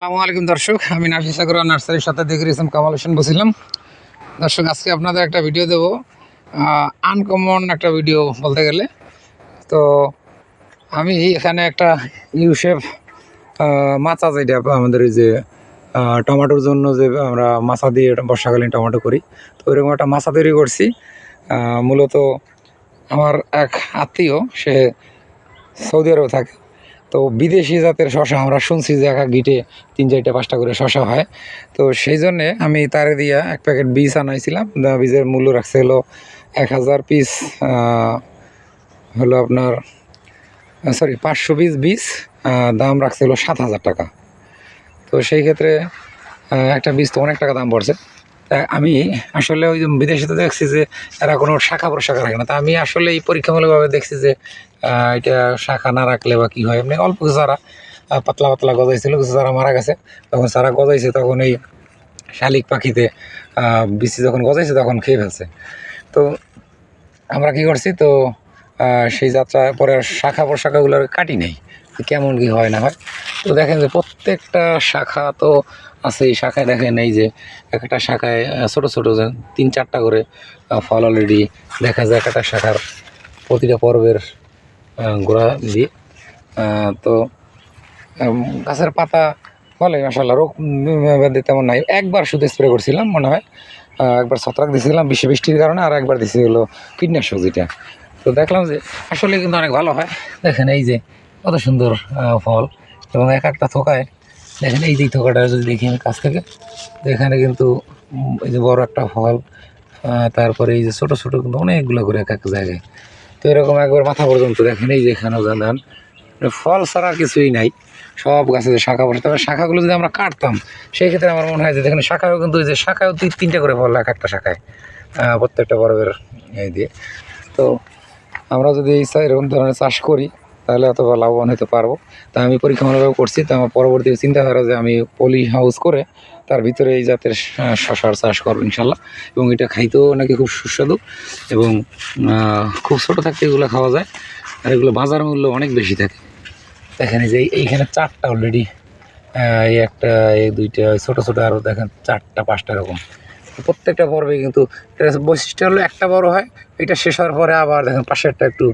আসসালামু আলাইকুম দর্শক, আমি নাফিস আগরওয়াল নার্সারির সাথে দেখে ইসলাম কামাল হোসেন বলছিলাম। দর্শক, আজকে আপনাদের একটা ভিডিও দেবো, আনকমন একটা ভিডিও বলতে গেলে। তো আমি এখানে একটা ইউশেপ মাচা, যেটা আমাদের ওই যে টমেটোর জন্য যে আমরা মাচা দিয়ে বর্ষাকালীন টমেটো করি, তো ওইরকম একটা মাচা তৈরি করছি। মূলত আমার এক আত্মীয়, সে সৌদি আরবে থাকে। তো বিদেশি জাতের শশা আমরা শুনছি যে এক গিটে 3, 4, 5টা করে শশা হয়। তো সেই জন্যে আমি তারে দিয়া এক প্যাকেট বীজ আনাইছিলাম। বীজের মূল্য রাখছে হলো 1000 পিস, হলো আপনার 500 পিস বীজ, দাম রাখছে হলো 7000 টাকা। তো সেই ক্ষেত্রে একটা বীজ তো অনেক টাকা দাম পড়ছে। আমি আসলে ওই বিদেশিতে দেখছি যে এরা কোনো শাখা প্রশাখা রাখে না। তা আমি আসলে এই পরীক্ষামূলকভাবে দেখছি যে এটা শাখা না রাখলে বা কী হয়। এমনি অল্প কিছু যারা পাতলা পাতলা গজাইছিল, কিছু যারা মারা গেছে, তখন যারা গজাইছে তখন এই শালিক পাখিতে বিচি যখন গজাইছে তখন খেয়ে ফেলছে। তো আমরা কী করছি, তো সেই যাত্রা পরে শাখা প্রশাখাগুলো কাটি নেই, কেমন কি হয় না হয়। তো দেখেন যে প্রত্যেকটা শাখা তো আছে। এই শাখায় দেখেন, এই যে একটা শাখায় ছোটো ছোটো 3-4টা করে ফল অলরেডি দেখা যায় একটা শাখার প্রতিটা পর্বের গোড়া দিয়ে। তো গাছের পাতা ফলে মাশাআল্লাহ রোগ ব্যাধি তেমন নাই। একবার শুধু স্প্রে করছিলাম মনে হয়, একবার ছত্রাক দিয়েছিলাম বৃষ্টির কারণে, আর একবার দিয়েছি হলো কীটনাশক যেটা। তো দেখলাম যে আসলে কিন্তু অনেক ভালো হয়। দেখেন এই যে কত সুন্দর ফল, এবং এক একটা থোকায় দেখেন, এই যে থোকাটা যদি দেখি আমি কাছ থেকে, এখানে কিন্তু এই যে বড় একটা ফল, তারপরে এই যে ছোটো ছোটো কিন্তু অনেকগুলো করে এক এক জায়গায়। তো এরকম একবার মাথা পর্যন্ত দেখেন, এই যে এখানেও জানান ফল ছাড়া কিছুই নাই। সব গাছে যে শাখা বসে, তবে শাখাগুলো যদি আমরা কাটতাম, সেই ক্ষেত্রে আমার মনে হয় যে দেখেন শাখায়ও কিন্তু এই যে শাখায়ও 3-3টা করে ফল এক একটা শাখায়, প্রত্যেকটা পর্বের এই দিয়ে। তো আমরা যদি এই এরকম ধরনের চাষ করি তাহলে অথবা লাভবান হতে পারবো। তা আমি পরীক্ষামূলকভাবে করছি। তো আমার পরবর্তী চিন্তাধারা যে আমি পলি হাউস করে তার ভিতরে এই জাতের শশার চাষ করবো ইনশাল্লাহ। এবং এটা খাইতেও নাকি খুব সুস্বাদু, এবং খুব ছোটো থাকতে এগুলো খাওয়া যায়, আর এগুলো বাজার মূল্য অনেক বেশি থাকে। দেখেন যে এইখানে 4টা অলরেডি, এই একটা, এই 2টা, ছোটো ছোটো আরও দেখেন 4টা 5টা এরকম। প্রত্যেকটা পর্বে কিন্তু বৈশিষ্ট্য হলো একটা বড় হয়, এটা শেষ হওয়ার পরে আবার দেখেন পাশেরটা একটু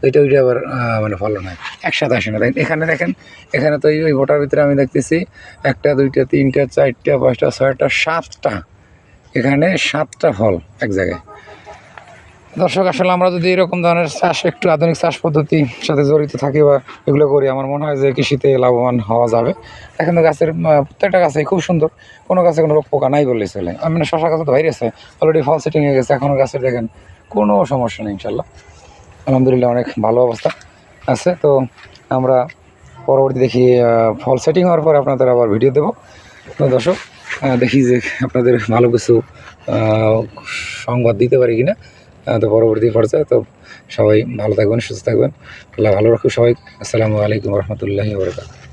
ওইটা আবার মানে ফলন হয়, একসাথে আসে না। দেখেন এখানে, দেখেন এখানে তো ওই ভোটার ভিতরে আমি দেখতেছি 1, 2, 3, 4, 5, 6, 7টা, এখানে 7টা ফল এক জায়গায়। দর্শক, আসলে আমরা যদি এরকম ধরনের চাষ, একটু আধুনিক চাষ পদ্ধতির সাথে জড়িত থাকি বা এগুলো করি, আমার মনে হয় যে কৃষিতে লাভবান হওয়া যাবে। এখন তো গাছের প্রত্যেকটা গাছে খুব সুন্দর, কোনো গাছে কোনো রোগ পোকা নাই বললেই চলে। মানে শশা গাছে তো বাইরে আছে, অলরেডি ফল সেটিং হয়ে গেছে, এখনও গাছের দেখেন কোনো সমস্যা নেই ইনশাল্লাহ, আলহামদুলিল্লাহ অনেক ভালো অবস্থা আছে। তো আমরা পরবর্তী দেখি ফল সেটিং হওয়ার পরে আপনাদের আবার ভিডিও দেবো। তো দর্শক, দেখি যে আপনাদের ভালো কিছু সংবাদ দিতে পারি কিনা। তো পরবর্তী পর্যায়ে তো সবাই ভালো থাকবেন, সুস্থ থাকবেন, আল্লাহ ভালো রাখুন সবাই। আসসালামু আলাইকুম রহমতুল্লাহি ওয়া বারাকাতুহু।